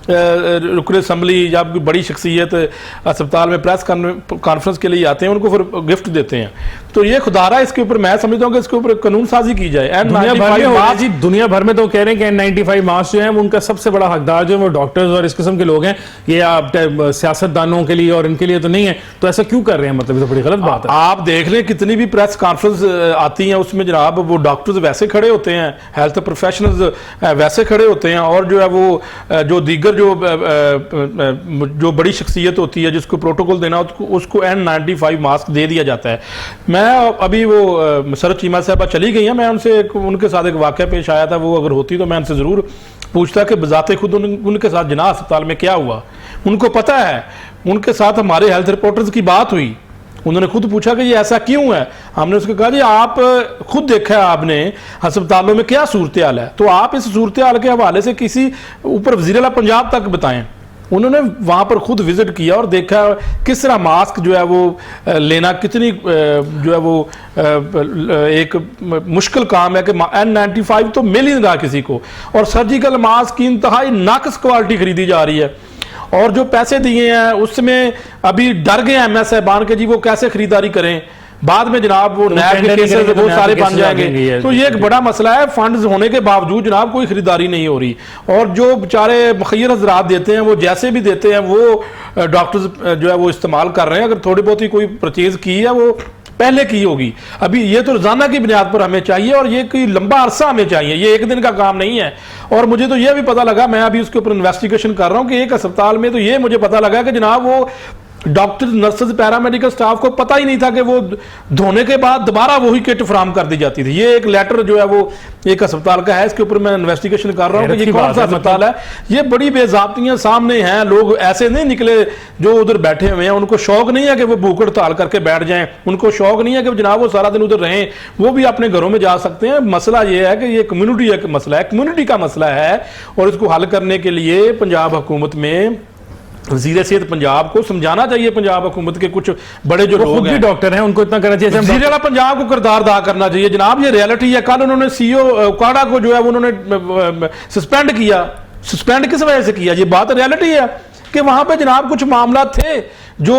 रुकन असम्बली या कोई बड़ी शख्सियत अस्पताल में प्रेस कॉन्फ्रेंस के लिए आते हैं, उनको फिर गिफ्ट देते हैं। तो ये खुदारा, इसके ऊपर मैं समझता हूँ कि इसके ऊपर कानून साजी की जाए। दुनिया भर में तो कह रहे हैं कि N95 मास्क जो है उनका सबसे बड़ा हकदार जो है वो डॉक्टर्स और इस किस्म के लोग हैं। ये आप सियासतदानों के लिए और इनके लिए तो नहीं है, तो ऐसा क्यों कर रहे हैं? मतलब ये तो बड़ी गलत बात है। आप देख लें कितनी भी प्रेस कॉन्फ्रेंस आती हैं, उसमें जनाब वो डॉक्टर्स वैसे खड़े होते हैं, हेल्थ प्रोफेशनल्स वैसे खड़े होते हैं, और जो है वो जो दीगर जो बड़ी शख्सियत होती है जिसको प्रोटोकॉल देना उसको N95 मास्क दे दिया जाता है। मैं अभी वो मसरत चीमा साहबा चली गई हैं, मैं उनके साथ एक वाक़या पेश आया था, वो अगर होती तो मैं उनसे ज़रूर पूछता कि बजाते खुद उनके साथ जिन्ना अस्पताल में क्या हुआ। उनको पता है, उनके साथ हमारे हेल्थ रिपोर्टर्स की बात हुई, उन्होंने खुद पूछा कि ये ऐसा क्यों है। हमने उसको कहा जी आप खुद देखा है आपने अस्पतालों में क्या सूरत हाल है, तो आप इस सूरत हाल के हवाले से किसी ऊपर वज़ीर आला पंजाब तक बताएं। उन्होंने वहाँ पर खुद विजिट किया और देखा किस तरह मास्क जो है वो लेना कितनी जो है वो एक मुश्किल काम है कि N95 तो मिल ही नहीं रहा किसी को, और सर्जिकल मास्क की इंतहाई नाकस क्वालिटी खरीदी जा रही है, और जो पैसे दिए हैं उसमें अभी डर गए MS साहिबान के जी वो कैसे खरीदारी करें, बाद में जनाब वो नैब के केसेस वो सारे बन जाएंगे। तो ये एक बड़ा मसला है, फंड्स होने के बावजूद जनाब कोई खरीदारी नहीं हो रही, और जो बेचारे मुखैर हजरात देते हैं वो जैसे भी देते हैं वो डॉक्टर्स जो है वो इस्तेमाल कर रहे हैं। अगर थोड़ी बहुत ही कोई परचेज की है वो पहले की होगी, अभी ये तो रोजाना की बुनियाद पर हमें चाहिए, और ये कोई लंबा अरसा हमें चाहिए, ये एक दिन का काम नहीं है। और मुझे तो ये भी पता लगा, मैं अभी उसके ऊपर इन्वेस्टिगेशन कर रहा हूँ कि एक अस्पताल में तो ये मुझे पता लगा कि जनाब वो डॉक्टर्स, नर्सेज, पैरामेडिकल स्टाफ को पता ही नहीं था कि वो धोने के बाद दोबारा वही किट फराहम कर दी जाती थी। ये एक लेटर जो है वो एक अस्पताल का है, इसके ऊपर मैं इन्वेस्टिगेशन कर रहा हूँ कि ये कौन सा अस्पताल है। ये बड़ी बेज़ाब्तियां सामने हैं, लोग ऐसे नहीं निकले जो उधर बैठे हुए हैं, उनको शौक नहीं है कि वो भूख हड़ताल करके बैठ जाएं, उनको शौक नहीं है कि जनाब वो सारा दिन उधर रहें, वो भी अपने घरों में जा सकते हैं। मसला ये है कि ये कम्युनिटी का मसला है, कम्युनिटी का मसला है, और इसको हल करने के लिए पंजाब हुकूमत में वज़ीर सेहत पंजाब को समझाना चाहिए, पंजाब हुकूमत के कुछ बड़े जो लोग हैं, डॉक्टर हैं, उनको इतना करना चाहिए। वज़ीर आला पंजाब को किरदार अदा करना चाहिए जनाब, ये रियलिटी है। कल उन्होंने CEO काड़ा को जो है उन्होंने सस्पेंड किया। सस्पेंड किस वजह से किया? ये बात रियलिटी है कि वहां पे जनाब कुछ मामला थे जो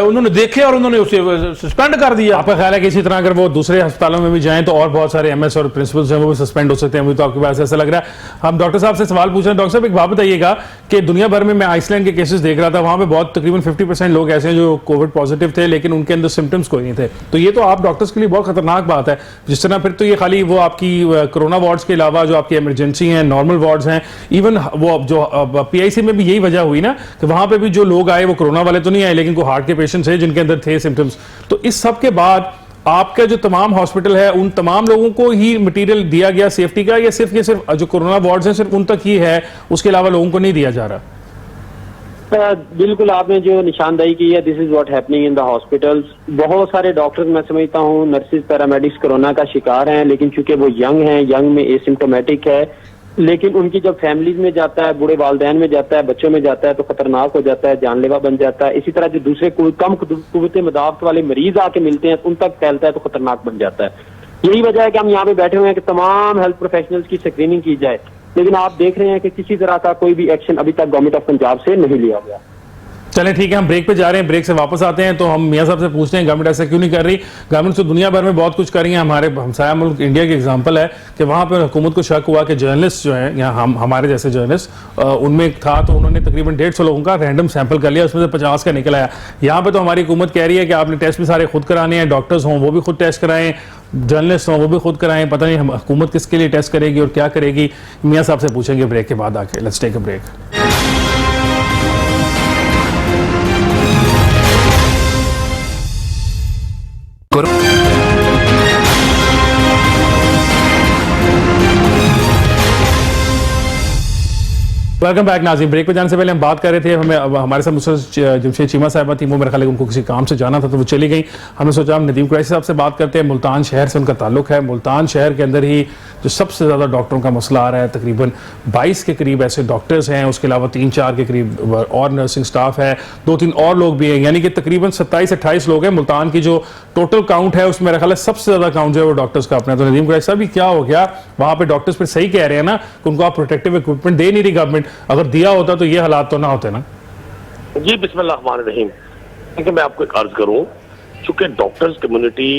उन्होंने देखे और उन्होंने उसे सस्पेंड कर दिया। आपका ख्याल है कि इसी तरह अगर वो दूसरे अस्पतालों में भी जाएं तो और बहुत सारे MS और प्रिंसिपल्स हैं वो भी सस्पेंड हो सकते हैं? मुझे तो आपके पास ऐसा लग रहा है। हम डॉक्टर साहब से सवाल पूछ रहे हैं। डॉक्टर साहब एक बात बताइएगा कि दुनिया भर में मैं आइसलैंड के केसेस देख रहा था, वहां पे बहुत तकरीबन 50% लोग ऐसे हैं जो कोविड पॉजिटिव थे, लेकिन उनके अंदर सिम्टम्स कोई नहीं थे। तो ये तो आप डॉक्टर्स के लिए बहुत खतरनाक बात है। जिस तरह फिर तो ये खाली वो आपकी कोरोना वार्ड्स के अलावा जो आपकी इमरजेंसी हैं, नॉर्मल वार्ड्स हैं, इवन वो जो PIC में भी यही वजह हुई ना कि वहां पर भी जो लोग आए वो कोरोना वाले तो नहीं आए, लेकिन को हार्ट के पेशेंट्स है जिनके अंदर थे सिम्टम्स। तो इस सब के बाद आपका जो तमाम हॉस्पिटल है उन तमाम लोगों को ही मटेरियल दिया गया सेफ्टी का, या सिर्फ जो कोरोना वार्ड्स हैं सिर्फ उन तक ही है, उसके अलावा लोगों को नहीं दिया जा रहा? बिल्कुल आपने जो निशानदेही की है, this is what happening in the hospitals. बहुत सारे डॉक्टर्स मैं समझता हूँ, नर्सिस, पैरामेडिक्स कोरोना का शिकार हैं, लेकिन चूंकि वो यंग हैं, यंग में एसिम्प्टोमेटिक है, लेकिन उनकी जब फैमिलीज में जाता है, बूढ़े वालदैन में जाता है, बच्चों में जाता है तो खतरनाक हो जाता है, जानलेवा बन जाता है। इसी तरह जो दूसरे कोई कम कुव्वत मदाफ़त वाले मरीज आके मिलते हैं उन तक फैलता है तो खतरनाक बन जाता है। यही वजह है कि हम यहाँ पे बैठे हुए हैं कि तमाम हेल्थ प्रोफेशनल्स की स्क्रीनिंग की जाए, लेकिन आप देख रहे हैं कि किसी तरह का कोई भी एक्शन अभी तक गवर्नमेंट ऑफ पंजाब से नहीं लिया गया। चलें ठीक है, हम ब्रेक पे जा रहे हैं, ब्रेक से वापस आते हैं तो हम मियां साहब से पूछते हैं गवर्नमेंट ऐसा क्यों नहीं कर रही। गवर्नमेंट तो दुनिया भर में बहुत कुछ कर रही है। हमारे हमसाया मुल्क इंडिया की एग्जांपल है कि वहाँ पर हुकूमत को शक हुआ कि जर्नलिस्ट जो हैं, यहाँ हमारे जैसे जर्नलिस्ट उनमें था, तो उन्होंने तकरीबन 150 लोगों का रैंडम सैंपल कर लिया, उसमें से 50 का निकल आया। यहाँ पर तो हमारी हुकूमत कह रही है कि आपने टेस्ट भी सारे खुद कराने हैं, डॉक्टर्स हों वो भी खुद टेस्ट कराएं, जर्नलिस्ट हों वो भी खुद कराएं। पता नहीं हम हुकूमत किसके लिए टेस्ट करेगी और क्या करेगी, मियां साहब से पूछेंगे ब्रेक के बाद आके। Let's take a break. Welcome back नाज़रीन। ब्रेक पे जाने से पहले हम बात कर रहे थे, हमें अब हमारे साथ मुझसे जमशेद चीमा साहिबा थी, वो मेरे ख्याल है उनको किसी काम से जाना था तो वो चली गई। हमने सोचा हम नदीम कुरैशी साहब से बात करते हैं। मुल्तान शहर से उनका ताल्लुक है। मुल्तान शहर के अंदर ही जो सबसे ज़्यादा डॉक्टरों का मसला आ रहा है, तकरीबन 22 के करीब ऐसे डॉक्टर्स हैं, उसके अलावा 3-4 के करीब और नर्सिंग स्टाफ है, 2-3 और लोग भी हैं, यानी कि तकरीबन 27-28 लोग हैं। मुल्तान की जो टोटल काउंट है उसमें मेरा ख्याल है सबसे ज़्यादा काउंट जो है वो डॉक्टर्स का अपना है। तो नदीम कुरैशी साहब, क्या हो गया वहाँ पे? डॉक्टर्स पर सही कह रहे हैं ना कि उनको आप प्रोटेक्टिव इक्विपमेंट दे नहीं रही गवर्नमेंट, अगर दिया होता तो ये हालात तो ना होते ना। जी बिस्मिल्लाहिर्रहमानिर्रहीम। देखिए मैं आपको एक अर्ज करूं, चूंकि डॉक्टर्स कम्युनिटी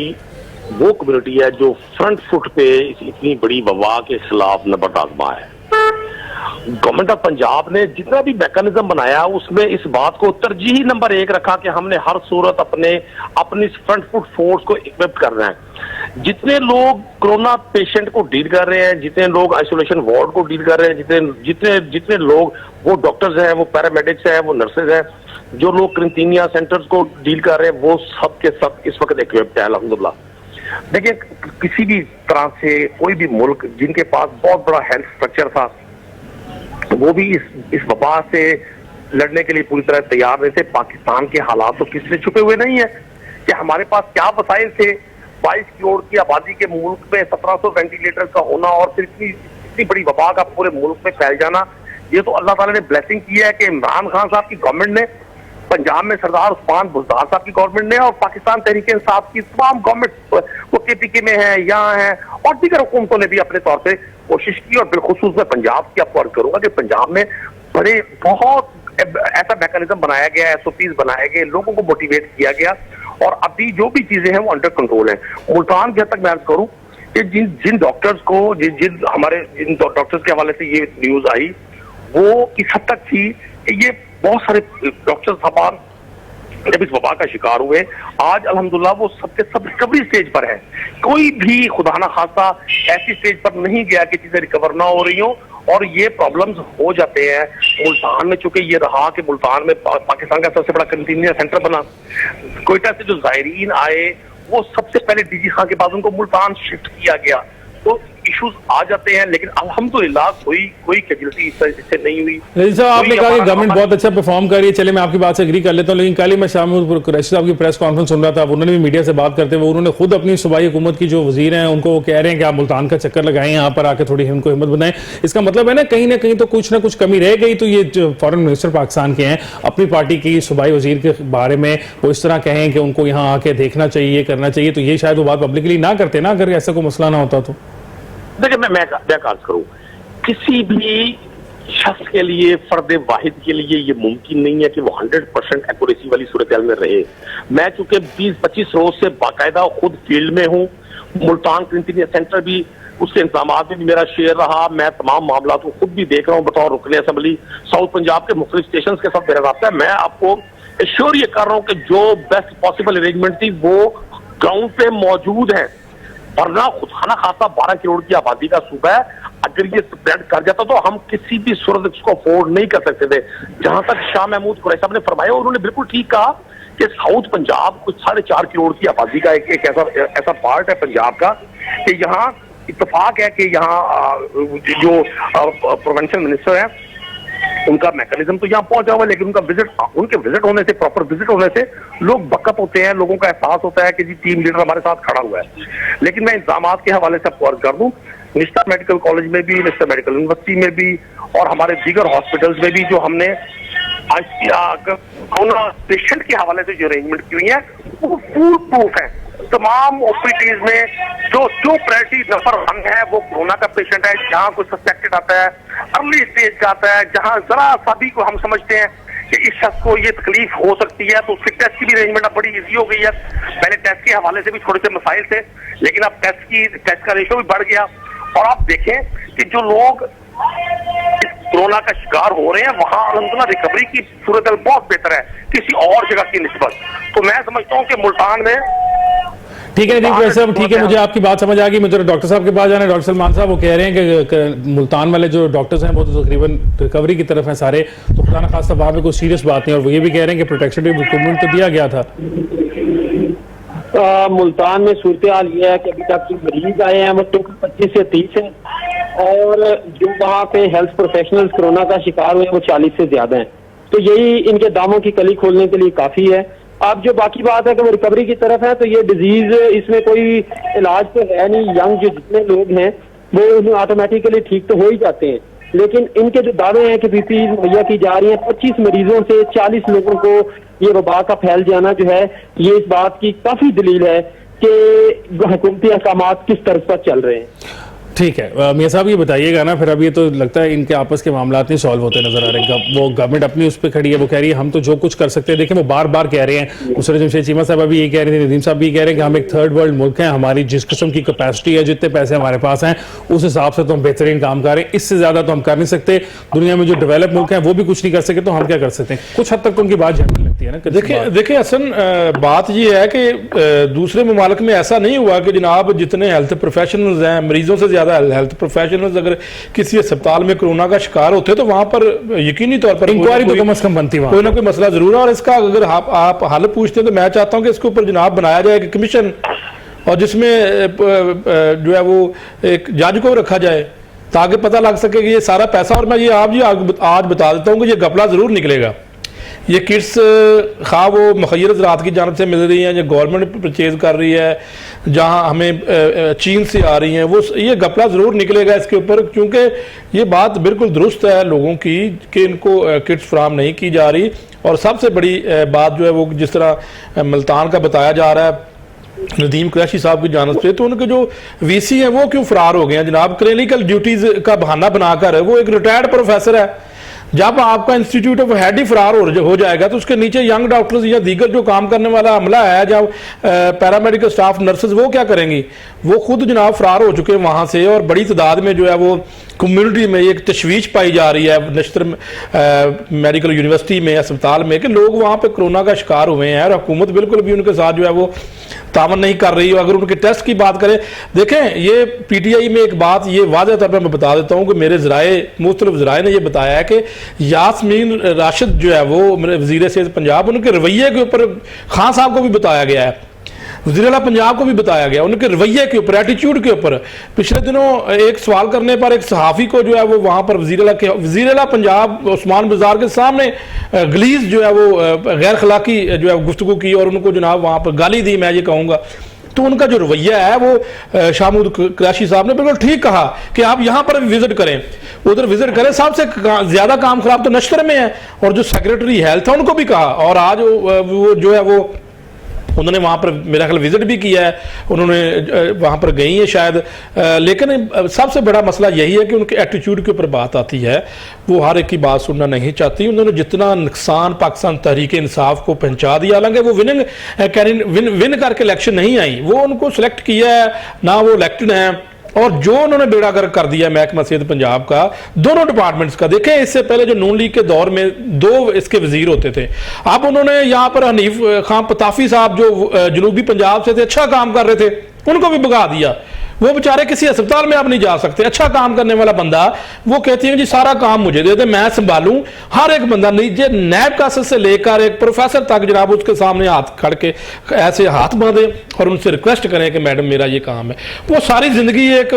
वो कम्युनिटी है जो फ्रंट फुट पे इतनी बड़ी वबा के खिलाफ नंबर आजमा है। गवर्नमेंट ऑफ पंजाब ने जितना भी मैकेनिज्म बनाया उसमें इस बात को तरजीही नंबर 1 रखा कि हमने हर सूरत अपनी फ्रंट फुट फोर्स को इक्विप करना है। जितने लोग कोरोना पेशेंट को डील कर रहे हैं, जितने लोग आइसोलेशन वार्ड को डील कर रहे हैं, जितने लोग वो डॉक्टर्स हैं, वो पैरामेडिक्स हैं, वो नर्सेज हैं, जो लोग क्वारंटीनिया सेंटर्स को डील कर रहे हैं, वो सब के सब इस वक्त इक्विप्ड है अल्हम्दुलिल्लाह। देखिए किसी भी तरह से कोई भी मुल्क जिनके पास बहुत बड़ा हेल्थ स्ट्रक्चर था वो भी इस वबा से लड़ने के लिए पूरी तरह तैयार नहीं थे। पाकिस्तान के हालात तो किसी से छुपे हुए नहीं है कि हमारे पास क्या वसाइल थे। 22 करोड़ की आबादी के मुल्क में 1700 वेंटिलेटर का होना और फिर इतनी बड़ी वबा का पूरे मुल्क में फैल जाना, ये तो अल्लाह ताला ने ब्लेसिंग की है कि इमरान खान साहब की गवर्नमेंट ने, पंजाब में सरदार उस्मान बुज़दार साहब की गवर्नमेंट ने और पाकिस्तान तहरीक इंसाफ की तमाम गवर्नमेंट, वो केपीके में है, यहाँ है, और दीगर हुकूमतों ने भी अपने तौर पे कोशिश की। और बिलखुसूस मैं पंजाब की आपको अर्ज करूंगा कि पंजाब में बहुत ऐसा मैकेनिज्म बनाया गया, SOPs बनाए गए, लोगों को मोटिवेट किया गया और अभी जो भी चीजें हैं वो अंडर कंट्रोल है। मुल्तान की हद तक मैं अर्ज करूं कि जिन डॉक्टर्स को जिन डॉक्टर्स के हवाले से ये न्यूज आई वो इस हद तक थी कि ये बहुत सारे डॉक्टर्स साहबान जब इस वबा का शिकार हुए, आज अल्हम्दुलिल्लाह वो सबके सब रिकवरी स्टेज पर है। कोई भी खुदा ना खासा ऐसी स्टेज पर नहीं गया कि चीजें रिकवर ना हो रही हो, और ये प्रॉब्लम्स हो जाते हैं। मुल्तान में चूंकि ये रहा कि मुल्तान में पाकिस्तान का सबसे बड़ा क्वारंटीन सेंटर बना, कोयटा से जो जायरीन आए वो सबसे पहले डीजी खां के बाद उनको मुल्तान शिफ्ट किया गया, तो इश्यूज आ जाते हैं, लेकिन अल्हम्दुलिल्लाह कोई कैजुअल्टी इससे नहीं हुई। लेकिन साहब आपने कहा कि गवर्नमेंट बहुत अच्छा परफॉर्म कर रही है, चले मैं आपकी बात से एग्री कर लेता हूँ, लेकिन कल ही मैं शामिल कुरैशी साहब की प्रेस कॉन्फ्रेंस सुन रहा था, उन्होंने भी मीडिया से बात करते हुए उन्होंने खुद अपनी सूबाई हुकूमत की जो वजीर हैं उनको वो कह रहे हैं कि आप मुल्तान का चक्कर लगाएं, यहाँ पर आके थोड़ी उनको हिम्मत बनाएं। इसका मतलब है ना कहीं तो कुछ ना कुछ कमी रह गई। तो ये जो फॉरेन मिनिस्टर पाकिस्तान के हैं, अपनी पार्टी की सूबाई वजीर के बारे में वो इस तरह कहें कि उनको यहाँ आके देखना चाहिए, करना चाहिए, तो ये शायद वो बात पब्लिकली ना करते ना, अगर ऐसा कोई मसला ना होता तो। देखिए मैं अर्ज करूं, किसी भी शख्स के लिए, फर्द वाहिद के लिए ये मुमकिन नहीं है कि वो 100% एक्यूरेसी वाली सूरत में रहे। मैं चूंकि 20-25 रोज से बाकायदा खुद फील्ड में हूँ, मुल्तान क्वारंटीन सेंटर भी उसके इंतजाम में भी मेरा शेयर रहा, मैं तमाम मामला को खुद भी देख रहा हूँ बतौर रुकने असेंबली। साउथ पंजाब के मुख्तलिफ स्टेशन के साथ मेरा राब्ता है। मैं आपको एश्योर ये कर रहा हूँ कि जो बेस्ट पॉसिबल अरेंजमेंट थी वो ग्राउंड पे मौजूद है, वरना खुदा ना खासा 12 करोड़ की आबादी का सूबा है, अगर ये स्प्रेड कर जाता तो हम किसी भी सूरत इसको अफोर्ड नहीं कर सकते थे। जहां तक शाह महमूद कुरैशी साहब ने फरमाया, उन्होंने बिल्कुल ठीक कहा कि साउथ पंजाब कुछ 4.5 करोड़ की आबादी का एक ऐसा पार्ट है पंजाब का कि यहाँ इत्तेफाक है कि यहाँ जो प्रोविंशियल मिनिस्टर है उनका मैकेनिज्म तो यहाँ पहुंचा हुआ है, लेकिन उनके विजिट होने से, प्रॉपर विजिट होने से लोग बकअप होते हैं, लोगों का एहसास होता है कि जी टीम लीडर हमारे साथ खड़ा हुआ है। लेकिन मैं इंतजामात के हवाले से आपको अर्ज कर दूं, निश्ता मेडिकल कॉलेज में भी, निश्ता मेडिकल यूनिवर्सिटी में भी और हमारे दीगर हॉस्पिटल्स में भी जो हमने कोरोना पेशेंट के हवाले से जो अरेंजमेंट की हुई है वो फुल प्रूफ है। तमाम ओपीडीज में जो प्रायोरिटी नंबर 1 है वो कोरोना का पेशेंट है। जहाँ कोई सस्पेक्टेड आता है, अर्ली स्टेज का आता है, जहाँ जरा सा भी को हम समझते हैं कि इस शख्स को ये तकलीफ हो सकती है, तो उसके टेस्ट की भी अरेंजमेंट अब बड़ी इजी हो गई है। पहले टेस्ट के हवाले से भी थोड़े से मसाइल थे, लेकिन अब टेस्ट का रेशो भी बढ़ गया। और आप देखें कि जो लोग कोरोना का शिकार हो रहे हैं वहां अल्हम्दुलिल्लाह रिकवरी की सूरत बहुत बेहतर है किसी और जगह की निस्बत। तो मैं समझता हूं कि मुल्तान में ठीक है नदीम साहब, ठीक है, मुझे आपकी बात समझ आ गई। मुझे डॉक्टर साहब के पास जाना है। डॉक्टर सलमान साहब वो कह रहे हैं कि मुल्तान वाले जो डॉक्टर्स हैं वो तो तकरीबन रिकवरी की तरफ हैं सारे, तो खुदा ना खासा वहाँ पे कोई सीरियस बात नहीं। और वो ये भी कह रहे हैं कि प्रोटेक्शन इक्विपमेंट तो दिया गया था। मुल्तान में सूरत हाल ये है कि अभी तक जो मरीज आए हैं वो टोटल 25 से 30 है और जो वहाँ पे हेल्थ प्रोफेशनल्स कोरोना का शिकार हुए वो 40 से ज्यादा हैं। तो यही इनके दामों की कली खोलने के लिए काफी है। अब जो बाकी बात है कि वो रिकवरी की तरफ है, तो ये डिजीज, इसमें कोई इलाज तो है नहीं। यंग जो जितने लोग हैं वो ऑटोमेटिकली ठीक तो हो ही जाते हैं, लेकिन इनके जो दावे हैं कि पीपी मुहैया की जा रही है, 25 मरीजों से 40 लोगों को ये वबा का फैल जाना जो है, ये इस बात की काफी दलील है कि हुकूमती अहकाम किस तरफ पर चल रहे हैं। ठीक है मियां साहब, ये बताइएगा ना, फिर अब ये तो लगता है इनके आपस के मामला नहीं सॉल्व होते नजर आ रहे हैं। वो गवर्नमेंट अपनी उस पर खड़ी है, वो कह रही है हम तो जो कुछ कर सकते हैं। देखें वो बार बार कह रहे हैं, उससे जमशेद चीमा साहब अभी ये कह रहे थे, नदीम साहब भी कह रहे हैं कि हम एक थर्ड वर्ल्ड मुल्क है, हमारी जिस किस्म की कैपेसिटी है, जितने पैसे हमारे पास हैं उस हिसाब से तो हम बेहतरीन काम कर रहे हैं, इससे ज्यादा तो हम कर नहीं सकते। दुनिया में जो डेवलप मुल्क हैं वो भी कुछ नहीं कर सके, तो हम क्या कर सकते हैं? कुछ हद तक तो उनकी बात झटने लगती है ना। देखिए हसन, बात ये है कि दूसरे ममालिक में ऐसा नहीं हुआ कि जनाब जितने हेल्थ प्रोफेशनल्स हैं, मरीजों से ज्यादा हेल्थ प्रोफेशनल्स अगर किसी अस्पताल में कोरोना का शिकार होते तो वहां पर यकीनी तौर पर इंक्वायरी तो कम से कम बनती, कोई ना कोई मसला जरूर है। और इसका अगर आप हल पूछते हैं तो मैं चाहता हूं कि इसके ऊपर जनाब बनाया जाए एक कमीशन, और जिसमें जो है वो एक जज को रखा जाए ताकि पता लग सके कि ये सारा पैसा, और मैं ये आप जी आज बता देता हूं कि ये घपला जरूर निकलेगा। ये किट्स खा वो मुखय्यर ज़रात की जानब से मिल रही हैं, जो गवर्नमेंट परचेज कर रही है, जहां हमें चीन से आ रही हैं, वो ये घपला ज़रूर निकलेगा इसके ऊपर, क्योंकि ये बात बिल्कुल दुरुस्त है लोगों की कि इनको किट्स फराहम नहीं की जा रही। और सबसे बड़ी बात जो है वो जिस तरह मुल्तान का बताया जा रहा है नदीम कुरैशी साहब की जानब से, तो उनके जो वीसी हैं वो क्यों फरार हो गए हैं जनाब? क्लिनिकल ड्यूटीज़ का बहाना बनाकर, वो एक रिटायर्ड प्रोफेसर है। जब आपका इंस्टीट्यूट ऑफ हेड ही फरार हो जाएगा तो उसके नीचे यंग डॉक्टर्स या दीगर जो काम करने वाला अमला है, जब पैरामेडिकल स्टाफ, नर्सेज, वो क्या करेंगी? वो खुद जनाब फरार हो चुके हैं वहां से, और बड़ी तादाद में जो है वो कम्युनिटी में एक तशवीश पाई जा रही है नश्तर मेडिकल यूनिवर्सिटी में, अस्पताल में, कि लोग वहां पे कोरोना का शिकार हुए हैं और हुकूमत बिल्कुल भी उनके साथ जो है वो तावन नहीं कर रही है। अगर उनके टेस्ट की बात करें, देखें ये पीटीआई में एक बात ये वाज़ेह तौर पर मैं बता देता हूँ कि मेरे ज़राए, मुख्तलिफ ज़राए ने ये बताया है कि यास्मीन राशिद जो है वो मेरे वज़ीर सेहत पंजाब, उनके रवैये के ऊपर खान साहब को भी बताया गया है, वज़ीर आला पंजाब को भी बताया गया, उनके रवैये के ऊपर, एटीट्यूड के ऊपर। पिछले दिनों एक सवाल करने पर एक सहाफ़ी को जो है वो वहाँ पर वज़ीर आला पंजाब उस्मान बाजार के सामने गलीज जो है वो गैर खलाकी जो है गुफ्तगू की, और उनको जनाब वहाँ पर गाली दी, मैं ये कहूँगा। तो उनका जो रवैया है वो शाहमूद कुरैशी साहब ने बिल्कुल ठीक कहा कि आप यहाँ पर विजिट करें, उधर विजिट करें। सबसे ज्यादा काम खराब तो नश्तर में है, और जो सेक्रेटरी हेल्थ है उनको भी कहा, और आज वो जो है वो उन्होंने वहाँ पर मेरा ख्याल विजिट भी किया है, उन्होंने वहाँ पर गई है शायद। लेकिन सबसे बड़ा मसला यही है कि उनके एटीट्यूड के ऊपर बात आती है, वो हर एक की बात सुनना नहीं चाहती। उन्होंने जितना नुकसान पाकिस्तान तहरीक इंसाफ को पहुँचा दिया, हालांकि वो विन करके इलेक्शन नहीं आई, वो उनको सिलेक्ट किया है ना, वो इलेक्टेड हैं। और जो उन्होंने बेड़ा गर्क कर दिया महकमा सेहत पंजाब का, दोनों डिपार्टमेंट्स का। देखें इससे पहले जो नून लीग के दौर में 2 इसके वजीर होते थे, अब उन्होंने यहाँ पर हनीफ खान पताफी साहब जो जनूबी पंजाब से थे, अच्छा काम कर रहे थे, उनको भी भगा दिया। वो बेचारे किसी अस्पताल में आप नहीं जा सकते। अच्छा काम करने वाला बंदा, वो कहती है जी सारा काम मुझे दे दे, मैं संभालूं। हर एक बंदा नीचे नैब कासर से लेकर एक प्रोफेसर तक जनाब उसके सामने हाथ खड़ के ऐसे हाथ बांधे और उनसे रिक्वेस्ट करें कि मैडम मेरा ये काम है। वो सारी जिंदगी एक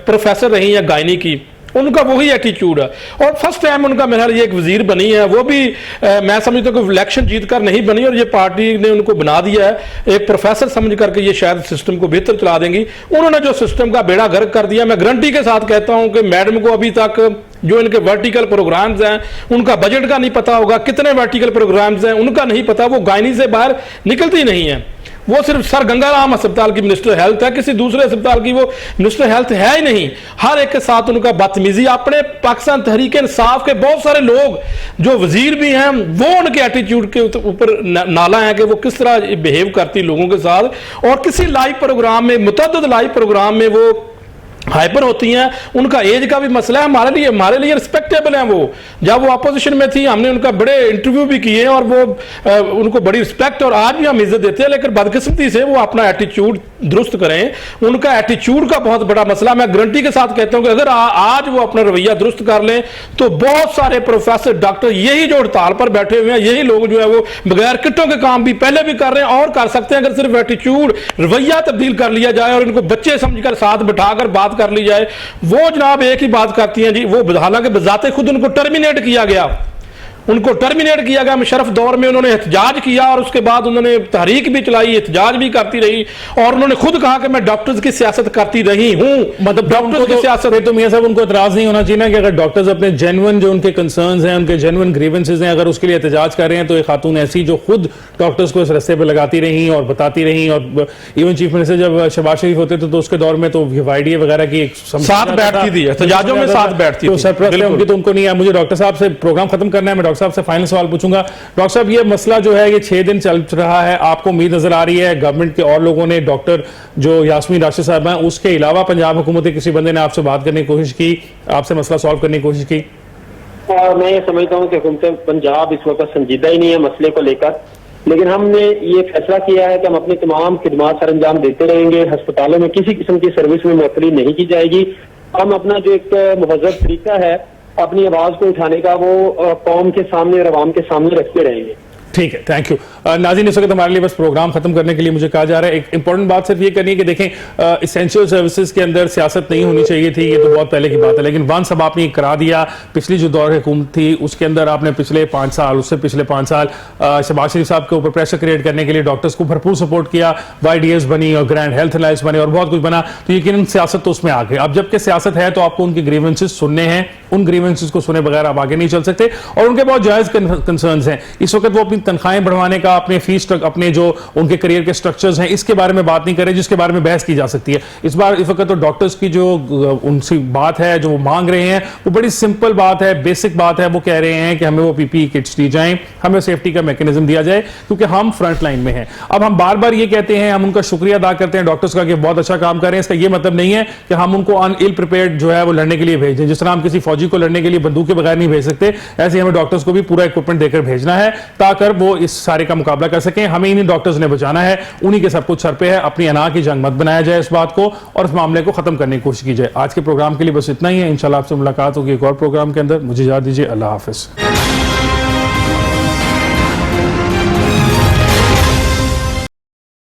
प्रोफेसर रही है गायनी की, उनका वही एटीट्यूड है। और फर्स्ट टाइम उनका मेरा ये एक वजीर बनी है, वो भी मैं समझता हूँ कि इलेक्शन जीत कर नहीं बनी, और ये पार्टी ने उनको बना दिया है एक प्रोफेसर समझ करके, ये शायद सिस्टम को बेहतर चला देंगी। उन्होंने जो सिस्टम का बेड़ा गर्क कर दिया, मैं गारंटी के साथ कहता हूँ कि मैडम को अभी तक जो इनके वर्टिकल प्रोग्राम्स हैं उनका बजट का नहीं पता होगा, कितने वर्टिकल प्रोग्राम्स हैं उनका नहीं पता, वो गायनी से बाहर निकलती नहीं है। वो सिर्फ सर गंगाराम अस्पताल की मिनिस्टर हेल्थ है, किसी दूसरे अस्पताल की वो मिनिस्टर हेल्थ है ही नहीं। हर एक के साथ उनका बदतमीजी। अपने पाकिस्तान तहरीक इंसाफ के बहुत सारे लोग जो वजीर भी हैं, वो उनके एटीट्यूड के ऊपर नाला है कि वो किस तरह बिहेव करती लोगों के साथ। और किसी लाइव प्रोग्राम में, मुतअद्दिद लाइव प्रोग्राम में वो हाइपर होती हैं। उनका एज का भी मसला है, हमारे लिए रिस्पेक्टेबल हैं। वो जब वो अपोजिशन में थी, हमने उनका बड़े इंटरव्यू भी किए और वो उनको बड़ी रिस्पेक्ट और आज भी हम इज्जत देते हैं। लेकिन बदकिस्मती से वो अपना एटीट्यूड दुरुस्त करें। उनका एटीट्यूड का बहुत बड़ा मसला, मैं गारंटी के साथ कहता हूं कि अगर आज वो अपना रवैया दुरुस्त कर लें तो बहुत सारे प्रोफेसर, डॉक्टर, यही जो हड़ताल पर बैठे हुए हैं, यही लोग जो है वो बगैर किटों के काम भी पहले भी कर रहे हैं और कर सकते हैं। अगर सिर्फ एटीट्यूड, रवैया तब्दील कर लिया जाए और इनको बच्चे समझकर साथ बिठाकर बात कर ली जाए। वो जनाब एक ही बात करती हैं जी, वो हालांकि बजाते खुद उनको टर्मिनेट किया गया, उनको टर्मिनेट किया गया। मुशर्रफ दौर में उन्होंने एहतजाज किया और उसके बाद उन्होंने तहरीक भी चलाई, एहतजाज भी करती रही और उन्होंने खुद कहा कि मैं डॉक्टर्स की सियासत करती रही हूं। मतलब डॉक्टर्स की सियासत तो मियां साहब उनको एतराज नहीं होना चाहिए ना कि अगर डॉक्टर्स अपने जेन्युइन जो उनके कंसर्न्स हैं, उनके जेन्युइन ग्रीवेंसेस हैं, अगर उसके लिए एहतजाज कर रहे हैं, तो एक खातून ऐसी जो खुद डॉक्टर्स को इस रस्ते पर लगाती रही और बताती रही, और इवन चीफ मिनिस्टर जब शहबाज शरीफ होते थे तो उसके दौर में तो वाईडीए वगैरह की एक साथ बैठती थी, एहतजाजों में साथ बैठती थी, थी। सरपरस्त है उनकी, तो उनको नहीं है। मुझे डॉक्टर साहब से प्रोग्राम खत्म करना है, मैं डॉक्टर साहब से फाइनल सवाल पूछूंगा। डॉक्टर साहब, ये मसला जो है ये 6 दिन चल रहा है, आपको उम्मीद नजर आ रही है गवर्नमेंट के और लोगों ने, डॉक्टर जो यास्मीन राशिद साहब हैं, उसके अलावा पंजाब हुकूमत के किसी बंदे ने आपसे बात करने की कोशिश की, आपसे मसला सॉल्व करने की कोशिश की? मैं ये समझता हूँ कि हुकूमत पंजाब इस वक्त संजीदा ही नहीं है मसले को लेकर, लेकिन हमने ये फैसला किया है कि हम अपनी तमाम खिदमात सर अंजाम देते रहेंगे। अस्पतालों में किसी किस्म की सर्विस में मुअत्तली नहीं की जाएगी। हम अपना जो एक मुहज़्ज़ब तरीका है अपनी आवाज को उठाने का, वो कौम के सामने और अवाम के सामने रखते रहेंगे। ठीक है, थैंक यू। नाज़रीन, इस वक्त हमारे लिए बस प्रोग्राम खत्म करने के लिए मुझे कहा जा रहा है, एक इंपॉर्टेंट बात सिर्फ ये करनी है कि देखें, इसेंशियल सर्विसेज के अंदर सियासत नहीं होनी चाहिए थी, ये तो बहुत पहले की बात है, लेकिन वंस अब आपने करा दिया। पिछली जो दौर हुकूमत थी उसके अंदर आपने पिछले 5 साल, उससे पिछले 5 साल शहबाज शरीफ साहब के ऊपर प्रेशर क्रिएट करने के लिए डॉक्टर्स को भरपूर सपोर्ट किया, YDS बनी और ग्रैंड हेल्थ अलायंस बने और बहुत कुछ बना, तो यकीनन सियासत तो उसमें आ गई। अब जबकि सियासत है तो आपको उनके ग्रीवेंसेस सुनने हैं, उन ग्रीवेंसेस को सुने बगैर आप आगे नहीं चल सकते, और उनके बहुत जायज कंसर्न्स हैं। इस वक्त वो अपनी तनख्वाहें बढ़वाने का, अपने फीस, अपने जो उनके करियर के स्ट्रक्चर्स हैं, इसके बारे में बात नहीं कर रहे जिसके बारे में बहस की जा सकती है। इस वक्त तो डॉक्टर्स की जो उनसे बात है, जो वो मांग रहे हैं, वो बड़ी सिंपल बात है, बेसिक बात है। वो कह रहे हैं कि हमें वो PPE किट्स दी जाएं, हमें सेफ्टी का मैकेनिज्म दिया जाए, क्योंकि हम फ्रंट लाइन में हैं। अब हम बार बार ये कहते हैं, हम उनका शुक्रिया अदा करते हैं डॉक्टर्स का कि बहुत अच्छा काम कर रहे हैं, इसका ये मतलब नहीं है कि हम उनको इल प्रिपेयर्ड जो है वो लड़ने के लिए भेज दें। जिस तरह हम किसी फौजी को लड़ने के लिए बंदूक के बगैर नहीं भेज सकते, ऐसे ही हमें डॉक्टर्स को भी पूरा इक्विपमेंट देकर भेजना है ताकि वो इस सारे का मुकाबला कर सकें। हमें इन्हीं डॉक्टर्स ने बचाना है, उन्हीं के सब कुछ सर पे है। अपनी अना की जंग मत बनाया जाए इस बात को, और इस मामले को खत्म करने की कोशिश की जाए। आज के प्रोग्राम के लिए बस इतना ही है। इंशाल्लाह आपसे मुलाकात होगी एक और प्रोग्राम के अंदर। मुझे इजाज़त दीजिए, अल्लाह हाफिज।